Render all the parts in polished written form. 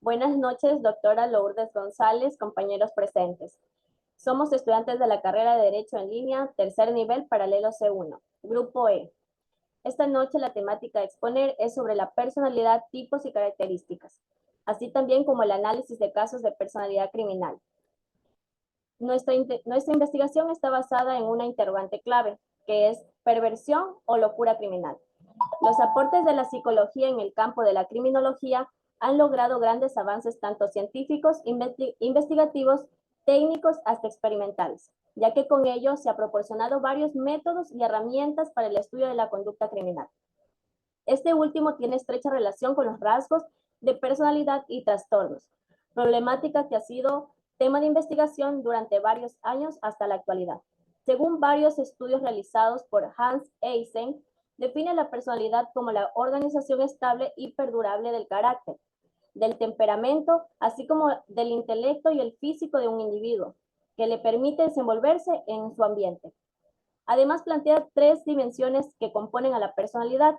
Buenas noches, doctora Lourdes González, compañeros presentes. Somos estudiantes de la carrera de Derecho en línea, tercer nivel, paralelo C1, Grupo E. Esta noche la temática a exponer es sobre la personalidad, tipos y características, así también como el análisis de casos de personalidad criminal. Nuestra investigación está basada en una interrogante clave, que es perversión o locura criminal. Los aportes de la psicología en el campo de la criminología han logrado grandes avances tanto científicos, investigativos, técnicos hasta experimentales, ya que con ello se ha proporcionado varios métodos y herramientas para el estudio de la conducta criminal. Este último tiene estrecha relación con los rasgos de personalidad y trastornos, problemática que ha sido tema de investigación durante varios años hasta la actualidad. Según varios estudios realizados por Hans Eysen, define la personalidad como la organización estable y perdurable del carácter, del temperamento, así como del intelecto y el físico de un individuo, que le permite desenvolverse en su ambiente. Además, plantea tres dimensiones que componen a la personalidad: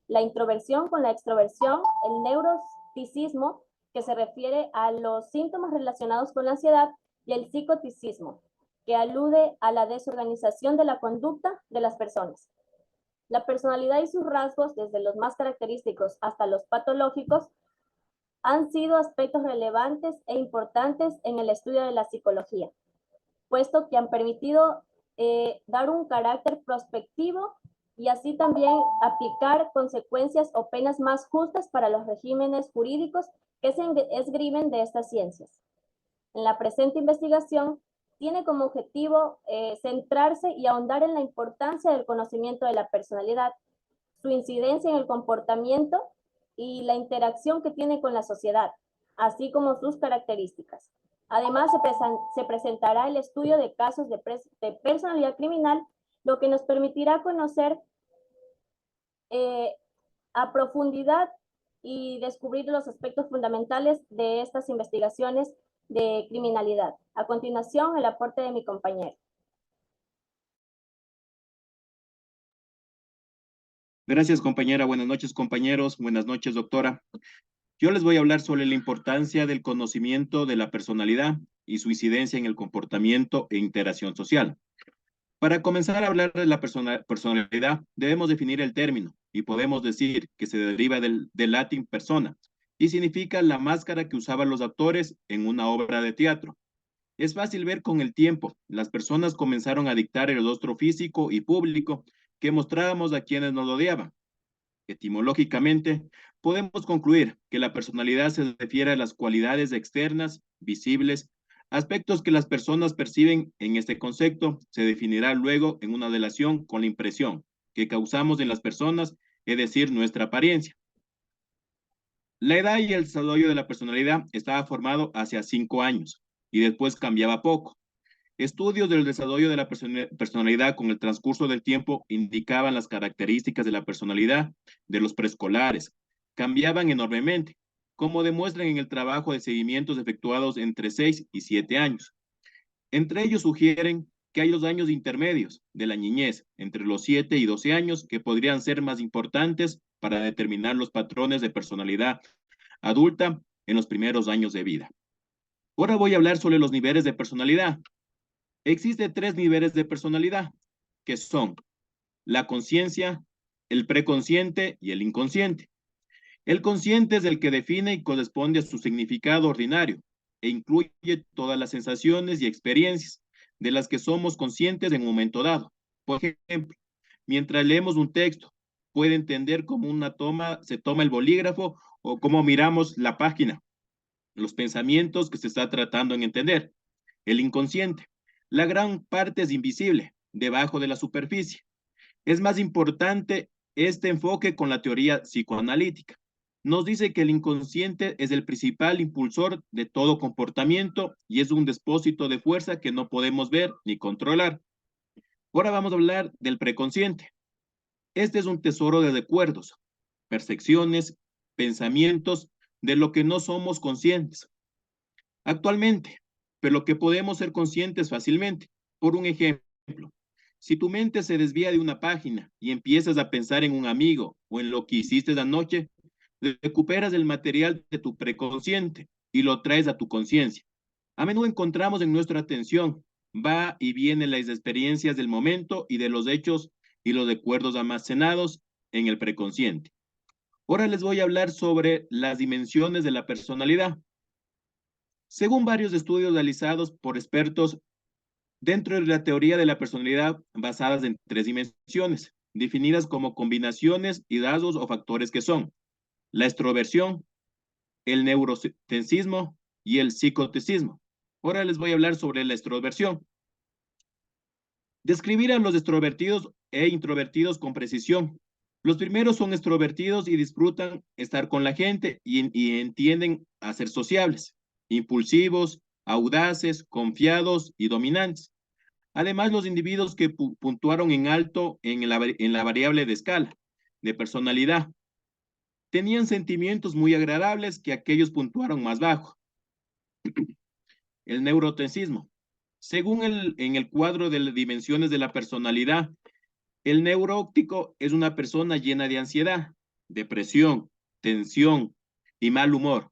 la introversión con la extroversión, el neuroticismo, que se refiere a los síntomas relacionados con la ansiedad, y el psicoticismo, que alude a la desorganización de la conducta de las personas. La personalidad y sus rasgos, desde los más característicos hasta los patológicos, han sido aspectos relevantes e importantes en el estudio de la psicología, puesto que han permitido dar un carácter prospectivo y así también aplicar consecuencias o penas más justas para los regímenes jurídicos que se esgrimen de estas ciencias. En la presente investigación tiene como objetivo centrarse y ahondar en la importancia del conocimiento de la personalidad, su incidencia en el comportamiento y la interacción que tiene con la sociedad, así como sus características. Además, se presentará el estudio de casos de personalidad criminal, lo que nos permitirá conocer a profundidad y descubrir los aspectos fundamentales de estas investigaciones de criminalidad. A continuación, el aporte de mi compañero. Gracias, compañera. Buenas noches, compañeros. Buenas noches, doctora. Yo les voy a hablar sobre la importancia del conocimiento de la personalidad y su incidencia en el comportamiento e interacción social. Para comenzar a hablar de la personalidad, debemos definir el término y podemos decir que se deriva del latín persona y significa la máscara que usaban los actores en una obra de teatro. Es fácil ver con el tiempo, las personas comenzaron a dictar el rostro físico y público que mostrábamos a quienes nos odiaban. Etimológicamente, podemos concluir que la personalidad se refiere a las cualidades externas, visibles, aspectos que las personas perciben. En este concepto se definirá luego en una relación con la impresión que causamos en las personas, es decir, nuestra apariencia. La edad y el desarrollo de la personalidad estaba formado hacia 5 años y después cambiaba poco. Estudios del desarrollo de la personalidad con el transcurso del tiempo indicaban las características de la personalidad de los preescolares. Cambiaban enormemente, como demuestran en el trabajo de seguimientos efectuados entre 6 y 7 años. Entre ellos sugieren que hay los años intermedios de la niñez, entre los 7 y 12 años, que podrían ser más importantes para determinar los patrones de personalidad adulta en los primeros años de vida. Ahora voy a hablar sobre los niveles de personalidad. Existen 3 niveles de personalidad, que son la conciencia, el preconsciente y el inconsciente. El consciente es el que define y corresponde a su significado ordinario e incluye todas las sensaciones y experiencias de las que somos conscientes en un momento dado. Por ejemplo, mientras leemos un texto, puede entender cómo se toma el bolígrafo o cómo miramos la página, los pensamientos que se está tratando en entender. El inconsciente. La gran parte es invisible, debajo de la superficie. Es más importante este enfoque con la teoría psicoanalítica. Nos dice que el inconsciente es el principal impulsor de todo comportamiento y es un depósito de fuerza que no podemos ver ni controlar. Ahora vamos a hablar del preconsciente. Este es un tesoro de recuerdos, percepciones, pensamientos de lo que no somos conscientes actualmente, pero lo que podemos ser conscientes fácilmente. Por un ejemplo, si tu mente se desvía de una página y empiezas a pensar en un amigo o en lo que hiciste anoche, Recuperas el material de tu preconsciente y lo traes a tu conciencia. A menudo encontramos en nuestra atención, va y viene las experiencias del momento y de los hechos y los recuerdos almacenados en el preconsciente. Ahora les voy a hablar sobre las dimensiones de la personalidad. Según varios estudios realizados por expertos dentro de la teoría de la personalidad basadas en 3 dimensiones, definidas como combinaciones y rasgos o factores que son la extroversión, el neurotensismo y el psicotesismo. Ahora les voy a hablar sobre la extroversión. Describir a los extrovertidos e introvertidos con precisión. Los primeros son extrovertidos y disfrutan estar con la gente y entienden a ser sociables, impulsivos, audaces, confiados y dominantes. Además, los individuos que puntuaron en alto en la variable de escala de personalidad tenían sentimientos muy agradables que aquellos puntuaron más bajo. El neurotensismo. Según en el cuadro de las dimensiones de la personalidad, el neurótico es una persona llena de ansiedad, depresión, tensión y mal humor.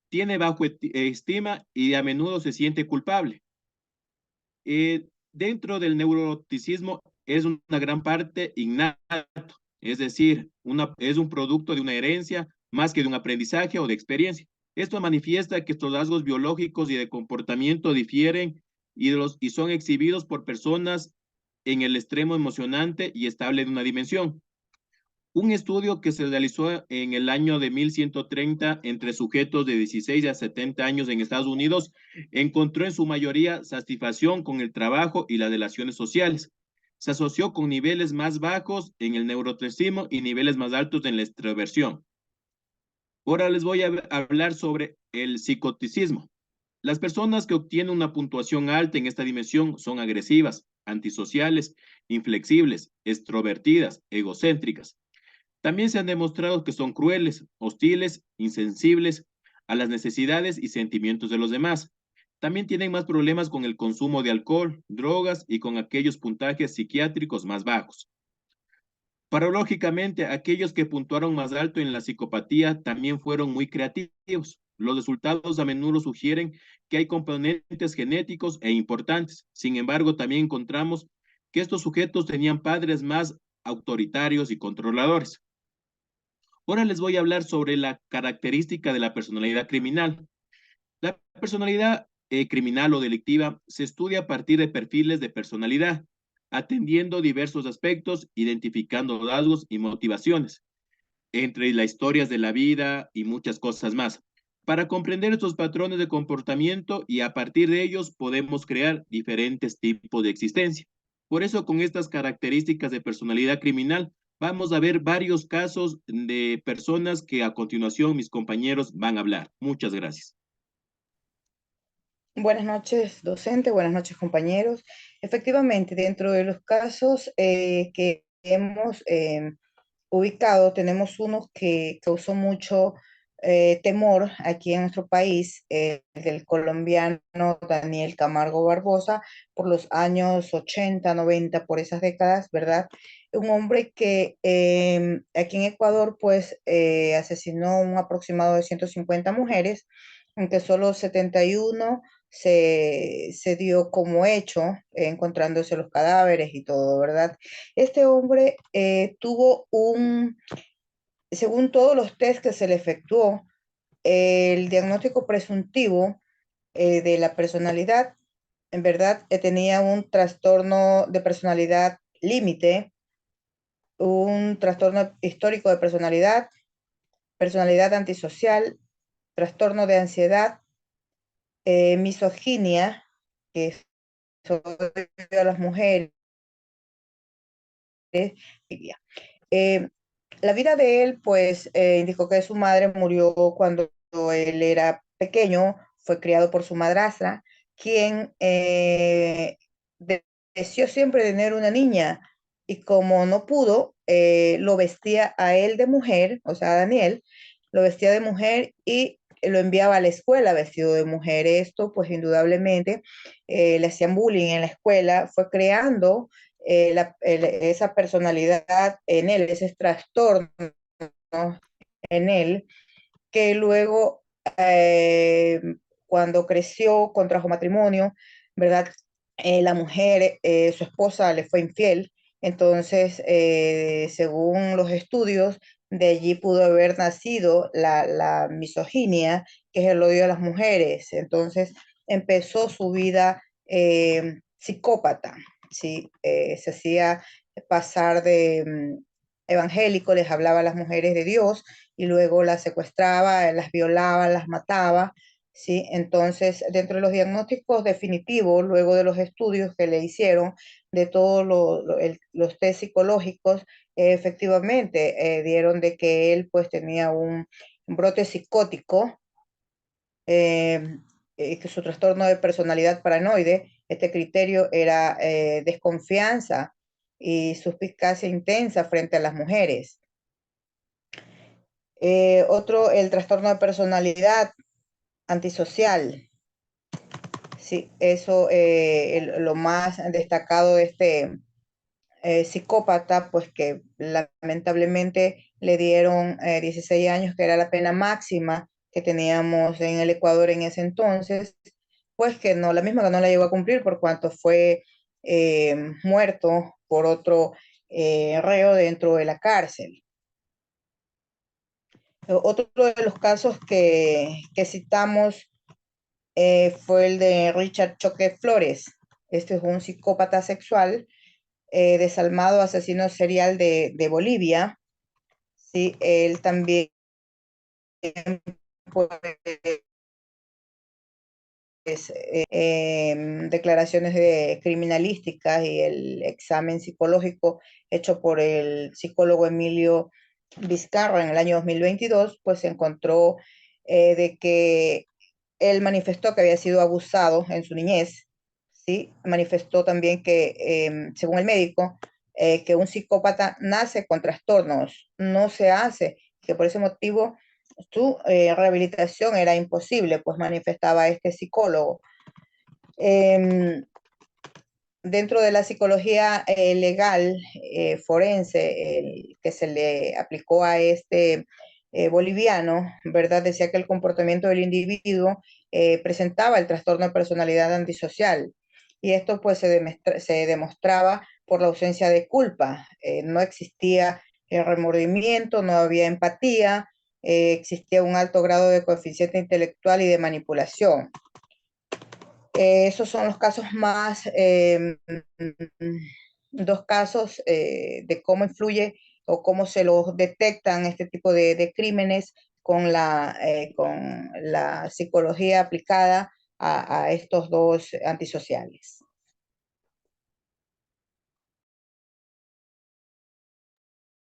Tiene bajo estima y a menudo se siente culpable. Dentro del neuroticismo es una gran parte innato, es decir, es un producto de una herencia más que de un aprendizaje o de experiencia. Esto manifiesta que estos rasgos biológicos y de comportamiento difieren y son exhibidos por personas en el extremo emocionante y estable de una dimensión. Un estudio que se realizó en el año de 1130 entre sujetos de 16 a 70 años en Estados Unidos encontró en su mayoría satisfacción con el trabajo y las relaciones sociales. Se asoció con niveles más bajos en el neurotensismo y niveles más altos en la extroversión. Ahora les voy a hablar sobre el psicoticismo. Las personas que obtienen una puntuación alta en esta dimensión son agresivas, antisociales, inflexibles, extrovertidas, egocéntricas. También se han demostrado que son crueles, hostiles, insensibles a las necesidades y sentimientos de los demás. También tienen más problemas con el consumo de alcohol, drogas y con aquellos puntajes psiquiátricos más bajos. Paralógicamente, aquellos que puntuaron más alto en la psicopatía también fueron muy creativos. Los resultados a menudo sugieren que hay componentes genéticos e importantes. Sin embargo, también encontramos que estos sujetos tenían padres más autoritarios y controladores. Ahora les voy a hablar sobre la característica de la personalidad criminal. La personalidad criminal o delictiva se estudia a partir de perfiles de personalidad, atendiendo diversos aspectos, identificando rasgos y motivaciones, entre las historias de la vida y muchas cosas más. Para comprender estos patrones de comportamiento y a partir de ellos podemos crear diferentes tipos de existencia. Por eso, con estas características de personalidad criminal, vamos a ver varios casos de personas que a continuación mis compañeros van a hablar. Muchas gracias. Buenas noches, docente. Buenas noches, compañeros. Efectivamente, dentro de los casos que hemos ubicado, tenemos uno que causó mucho temor aquí en nuestro país, del colombiano Daniel Camargo Barbosa, por los años 80, 90, por esas décadas, ¿verdad? Un hombre que aquí en Ecuador, pues, asesinó un aproximado de 150 mujeres, aunque solo 71 se dio como hecho, encontrándose los cadáveres y todo, ¿verdad? Este hombre tuvo según todos los test que se le efectuó, el diagnóstico presuntivo de la personalidad, en verdad, tenía un trastorno de personalidad límite, un trastorno histórico de personalidad, personalidad antisocial, trastorno de ansiedad, misoginia, que es a las mujeres. Eh, la vida de él, pues, indicó que su madre murió cuando él era pequeño, fue criado por su madrastra, quien deseó siempre tener una niña, y como no pudo, lo vestía a él de mujer, o sea, a Daniel, lo vestía de mujer y lo enviaba a la escuela vestido de mujer. Esto, pues, indudablemente, le hacían bullying en la escuela, fue creando esa personalidad en él, ese trastorno, ¿no? en él, que luego, cuando creció, contrajo matrimonio, ¿verdad? La mujer, su esposa le fue infiel, entonces, según los estudios, de allí pudo haber nacido la misoginia, que es el odio a las mujeres. Entonces, empezó su vida psicópata, ¿sí? Se hacía pasar de evangélico, les hablaba a las mujeres de Dios y luego las secuestraba, las violaba, las mataba, ¿sí? Entonces, dentro de los diagnósticos definitivos, luego de los estudios que le hicieron, de todos los test psicológicos, efectivamente dieron de que él pues tenía un brote psicótico, eh, que su trastorno de personalidad paranoide, este criterio era desconfianza y suspicacia intensa frente a las mujeres. Otro, el trastorno de personalidad antisocial. Sí, eso, lo más destacado de este psicópata, pues que lamentablemente le dieron 16 años, que era la pena máxima que teníamos en el Ecuador en ese entonces, pues que no, la misma que no la llegó a cumplir por cuanto fue muerto por otro reo dentro de la cárcel. Otro de los casos que citamos fue el de Richard Choque Flores. Este es un psicópata sexual, desalmado, asesino serial de Bolivia. Sí, él también, pues, declaraciones de criminalísticas y el examen psicológico hecho por el psicólogo Emilio Vizcarra en el año 2022, pues se encontró de que él manifestó que había sido abusado en su niñez, ¿sí? Manifestó también que, según el médico, que un psicópata nace con trastornos, no se hace, que por ese motivo su rehabilitación era imposible, pues manifestaba este psicólogo. Dentro de la psicología legal forense que se le aplicó a este boliviano, ¿verdad? Decía que el comportamiento del individuo presentaba el trastorno de personalidad antisocial y esto pues se demostraba por la ausencia de culpa. No existía remordimiento, no había empatía, existía un alto grado de coeficiente intelectual y de manipulación. Esos son los casos más, dos casos de cómo influye o cómo se los detectan este tipo de crímenes con la psicología aplicada a estos dos antisociales.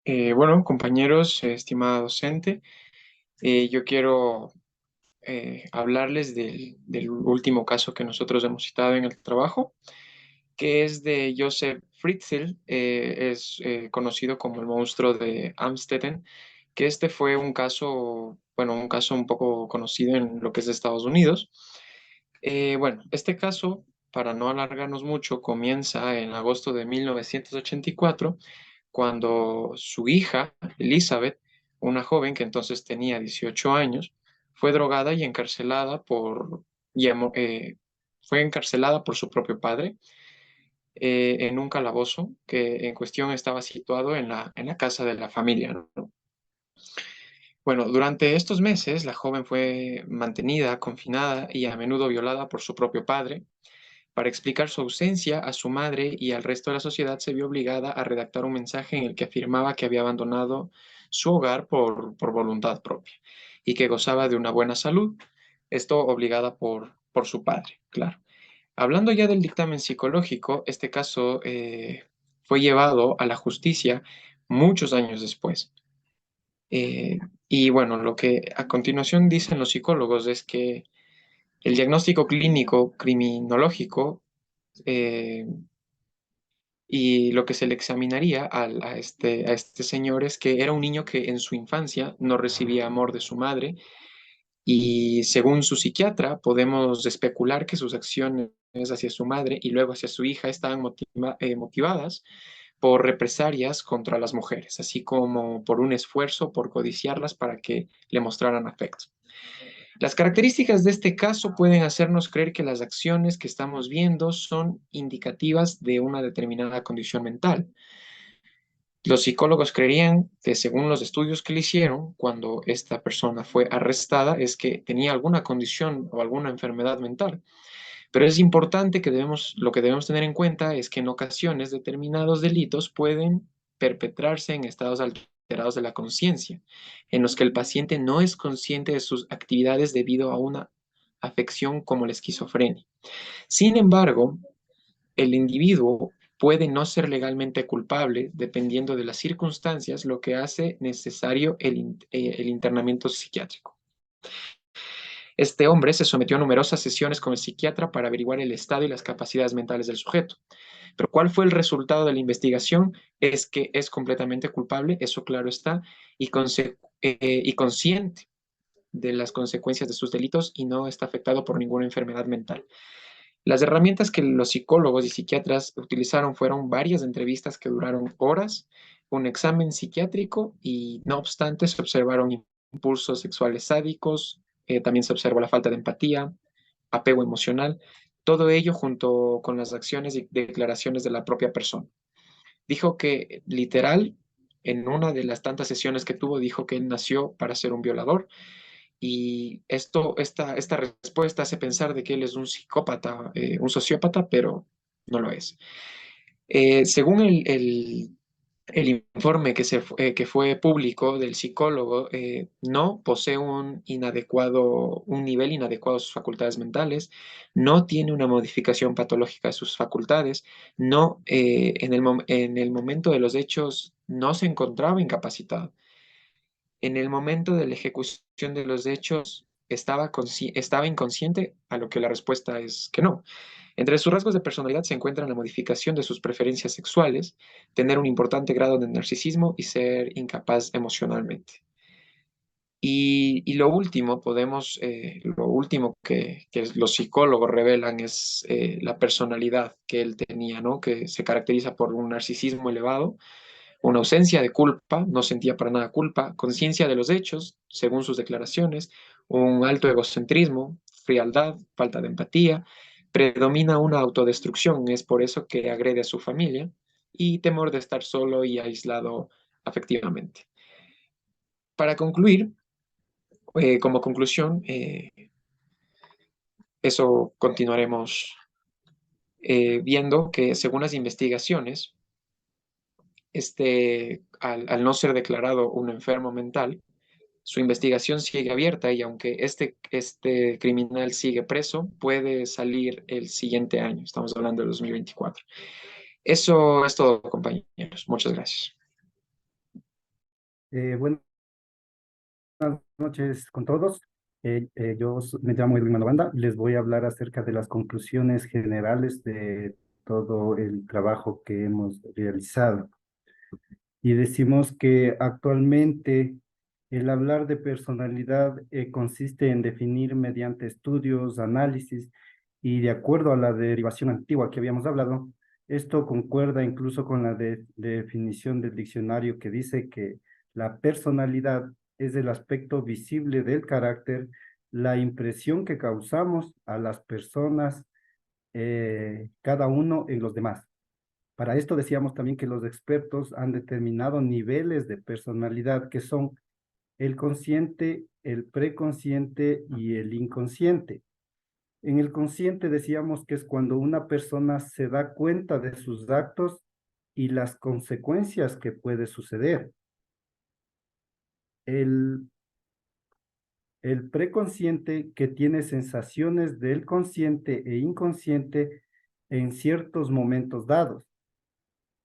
Bueno, compañeros, estimada docente, yo quiero hablarles del último caso que nosotros hemos citado en el trabajo, que es de Joseph Fritzl, es conocido como el monstruo de Amstetten, que este fue un caso, bueno, un caso un poco conocido en lo que es de Estados Unidos. Bueno, este caso, para no alargarnos mucho, comienza en agosto de 1984, cuando su hija, Elizabeth, una joven que entonces tenía 18 años, fue drogada y encarcelada y, fue encarcelada por su propio padre en un calabozo que en cuestión estaba situado en la casa de la familia, ¿no? Bueno, durante estos meses la joven fue mantenida, confinada y a menudo violada por su propio padre. Para explicar su ausencia a su madre y al resto de la sociedad, se vio obligada a redactar un mensaje en el que afirmaba que había abandonado su hogar por voluntad propia y que gozaba de una buena salud, esto obligada por su padre, claro. Hablando ya del dictamen psicológico, este caso fue llevado a la justicia muchos años después. Eh, y bueno, lo que a continuación dicen los psicólogos es que el diagnóstico clínico criminológico eh, y lo que se le examinaría a este señor es que era un niño que en su infancia no recibía amor de su madre y según su psiquiatra podemos especular que sus acciones hacia su madre y luego hacia su hija estaban motivadas por represalias contra las mujeres, así como por un esfuerzo por codiciarlas para que le mostraran afecto. Las características de este caso pueden hacernos creer que las acciones que estamos viendo son indicativas de una determinada condición mental. Los psicólogos creerían que, según los estudios que le hicieron cuando esta persona fue arrestada, es que tenía alguna condición o alguna enfermedad mental. Pero es importante que lo que debemos tener en cuenta es que en ocasiones determinados delitos pueden perpetrarse en estados alterados de la conciencia, en los que el paciente no es consciente de sus actividades debido a una afección como la esquizofrenia. Sin embargo, el individuo puede no ser legalmente culpable dependiendo de las circunstancias, lo que hace necesario el internamiento psiquiátrico. Este hombre se sometió a numerosas sesiones con el psiquiatra para averiguar el estado y las capacidades mentales del sujeto. Pero ¿cuál fue el resultado de la investigación? Es que es completamente culpable, eso claro está, y consciente de las consecuencias de sus delitos y no está afectado por ninguna enfermedad mental. Las herramientas que los psicólogos y psiquiatras utilizaron fueron varias entrevistas que duraron horas, un examen psiquiátrico y, no obstante, se observaron impulsos sexuales sádicos, también se observó la falta de empatía, apego emocional, todo ello junto con las acciones y declaraciones de la propia persona. Dijo que, literal, en una de las tantas sesiones que tuvo, dijo que él nació para ser un violador. Y esta respuesta hace pensar de que él es un psicópata, un sociópata, pero no lo es. Según el informe que fue público del psicólogo, no posee un nivel inadecuado de sus facultades mentales, no tiene una modificación patológica de sus facultades, no, en el momento de los hechos no se encontraba incapacitado. En el momento de la ejecución de los hechos estaba inconsciente, a lo que la respuesta es que no. Entre sus rasgos de personalidad se encuentran la modificación de sus preferencias sexuales, tener un importante grado de narcisismo y ser incapaz emocionalmente. Y lo último, lo último que los psicólogos revelan es la personalidad que él tenía, ¿no? Que se caracteriza por un narcisismo elevado, una ausencia de culpa, no sentía para nada culpa, conciencia de los hechos, según sus declaraciones, un alto egocentrismo, frialdad, falta de empatía, predomina una autodestrucción, es por eso que agrede a su familia, y temor de estar solo y aislado afectivamente. Para concluir, como conclusión, eso continuaremos viendo que según las investigaciones, al no ser declarado un enfermo mental, su investigación sigue abierta y aunque este criminal sigue preso, puede salir el siguiente año. Estamos hablando del 2024. Eso es todo, compañeros. Muchas gracias. Buenas noches con todos. Me llamo Edwin Malabanda. Les voy a hablar acerca de las conclusiones generales de todo el trabajo que hemos realizado. Y decimos que actualmente el hablar de personalidad consiste en definir mediante estudios, análisis y de acuerdo a la derivación antigua que habíamos hablado, esto concuerda incluso con la definición del diccionario que dice que la personalidad es el aspecto visible del carácter, la impresión que causamos a las personas, cada uno en los demás. Para esto decíamos también que los expertos han determinado niveles de personalidad que son el consciente, el preconsciente y el inconsciente. En el consciente decíamos que es cuando una persona se da cuenta de sus actos y las consecuencias que puede suceder. El preconsciente que tiene sensaciones del consciente e inconsciente en ciertos momentos dados.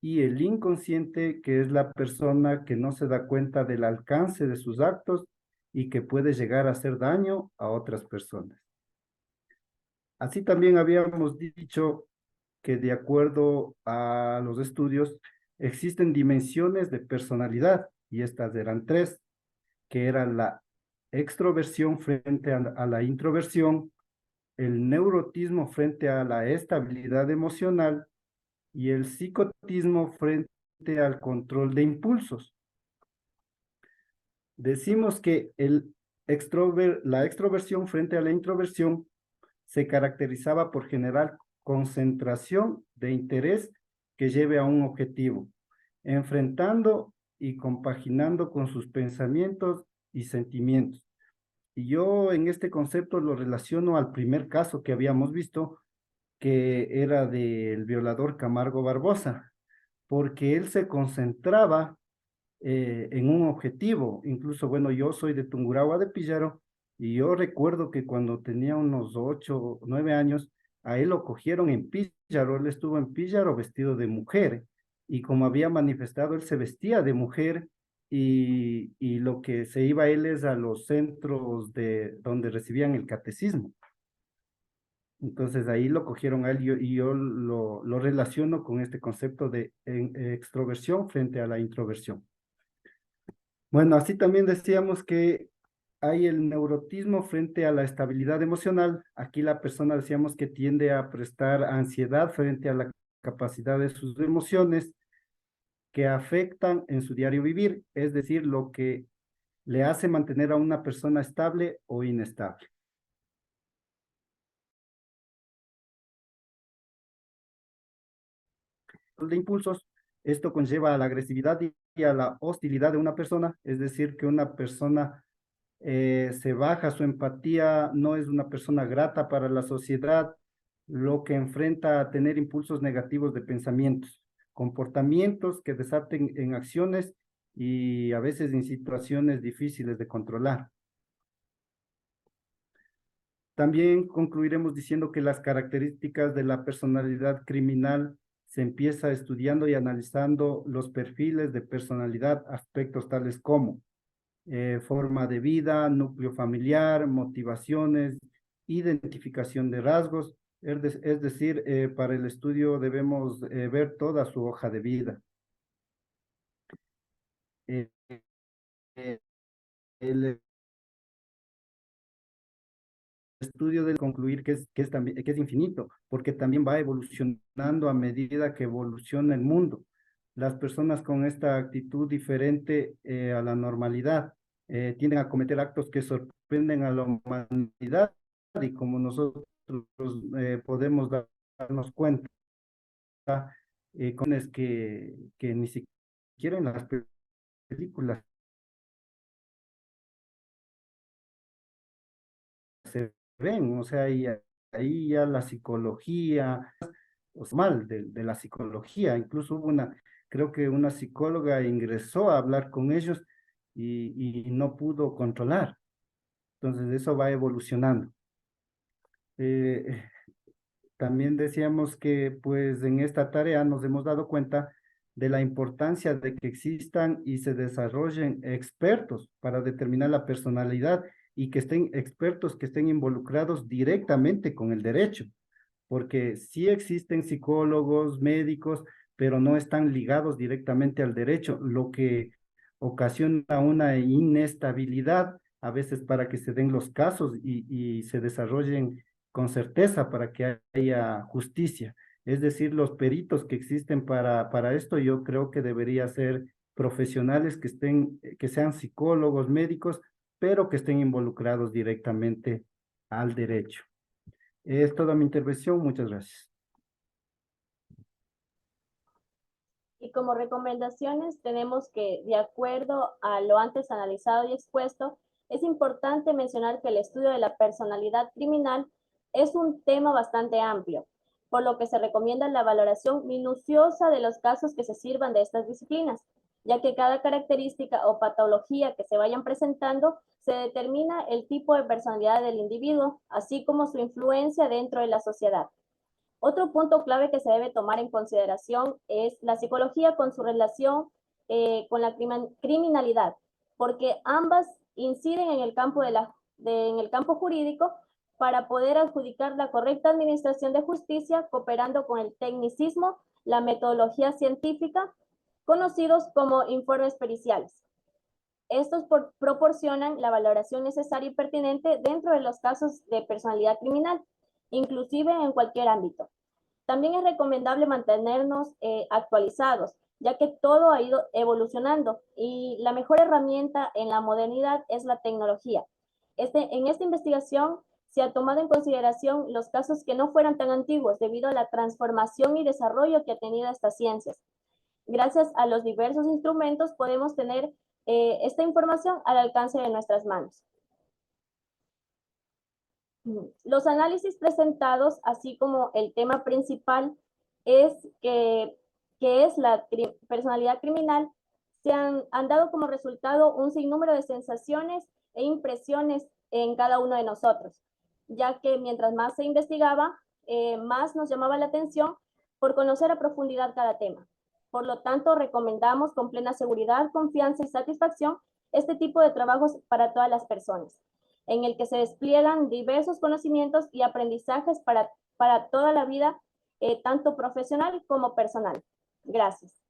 Y el inconsciente, que es la persona que no se da cuenta del alcance de sus actos y que puede llegar a hacer daño a otras personas. Así también habíamos dicho que de acuerdo a los estudios existen dimensiones de personalidad y estas eran tres, que eran la extroversión frente a la introversión, el neurotismo frente a la estabilidad emocional y el psicotismo frente al control de impulsos. Decimos que la extroversión frente a la introversión se caracterizaba por generar concentración de interés que lleve a un objetivo, enfrentando y compaginando con sus pensamientos y sentimientos. Y yo en este concepto lo relaciono al primer caso que habíamos visto, que era del violador Camargo Barbosa, porque él se concentraba en un objetivo. Incluso, bueno, yo soy de Tungurahua de Píllaro, y yo recuerdo que cuando tenía unos 8 o 9 años, a él lo cogieron en Píllaro. Él estuvo en Píllaro vestido de mujer, y como había manifestado, él se vestía de mujer, y lo que se iba él es a los centros donde recibían el catecismo. Entonces ahí lo cogieron a él, y yo lo relaciono con este concepto de extroversión frente a la introversión. Bueno, así también decíamos que hay el neurotismo frente a la estabilidad emocional. Aquí la persona decíamos que tiende a prestar ansiedad frente a la capacidad de sus emociones que afectan en su diario vivir, es decir, lo que le hace mantener a una persona estable o inestable. De impulsos, esto conlleva a la agresividad y a la hostilidad de una persona, es decir, que una persona se baja su empatía, no es una persona grata para la sociedad, lo que enfrenta a tener impulsos negativos de pensamientos, comportamientos que desaten en acciones y a veces en situaciones difíciles de controlar. También concluiremos diciendo que las características de la personalidad criminal se empieza estudiando y analizando los perfiles de personalidad, aspectos tales como forma de vida, núcleo familiar, motivaciones, identificación de rasgos, es decir, para el estudio debemos ver toda su hoja de vida. Eh, eh, el estudio debe concluir que es infinito, porque también va evolucionando a medida que evoluciona el mundo. Las personas con esta actitud diferente a la normalidad tienden a cometer actos que sorprenden a la humanidad, y como nosotros podemos darnos cuenta, con es que ni siquiera en las películas se ven, o sea, ahí ya la psicología, o sea, mal de la psicología, incluso creo que una psicóloga ingresó a hablar con ellos y no pudo controlar. Entonces eso va evolucionando. Eh, También decíamos que pues en esta tarea nos hemos dado cuenta de la importancia de que existan y se desarrollen expertos para determinar la personalidad, y que estén expertos que estén involucrados directamente con el derecho, porque sí existen psicólogos, médicos, pero no están ligados directamente al derecho, lo que ocasiona una inestabilidad a veces para que se den los casos y se desarrollen con certeza para que haya justicia. Es decir, los peritos que existen para esto, yo creo que debería ser profesionales que sean psicólogos, médicos, pero que estén involucrados directamente al derecho. Es toda mi intervención. Muchas gracias. Y como recomendaciones tenemos que, de acuerdo a lo antes analizado y expuesto, es importante mencionar que el estudio de la personalidad criminal es un tema bastante amplio, por lo que se recomienda la valoración minuciosa de los casos que se sirvan de estas disciplinas, ya que cada característica o patología que se vayan presentando se determina el tipo de personalidad del individuo, así como su influencia dentro de la sociedad. Otro punto clave que se debe tomar en consideración es la psicología con su relación con la criminalidad, porque ambas inciden en el campo, en el campo jurídico para poder adjudicar la correcta administración de justicia, cooperando con el tecnicismo, la metodología científica, conocidos como informes periciales. Estos proporcionan la valoración necesaria y pertinente dentro de los casos de personalidad criminal, inclusive en cualquier ámbito. También es recomendable mantenernos actualizados, ya que todo ha ido evolucionando y la mejor herramienta en la modernidad es la tecnología. En esta investigación se ha tomado en consideración los casos que no fueran tan antiguos debido a la transformación y desarrollo que ha tenido estas ciencias. Gracias a los diversos instrumentos podemos tener esta información al alcance de nuestras manos. Los análisis presentados, así como el tema principal, es que es la personalidad criminal, se han dado como resultado un sinnúmero de sensaciones e impresiones en cada uno de nosotros, ya que mientras más se investigaba, más nos llamaba la atención por conocer a profundidad cada tema. Por lo tanto, recomendamos con plena seguridad, confianza y satisfacción este tipo de trabajos para todas las personas, en el que se despliegan diversos conocimientos y aprendizajes para toda la vida, tanto profesional como personal. Gracias.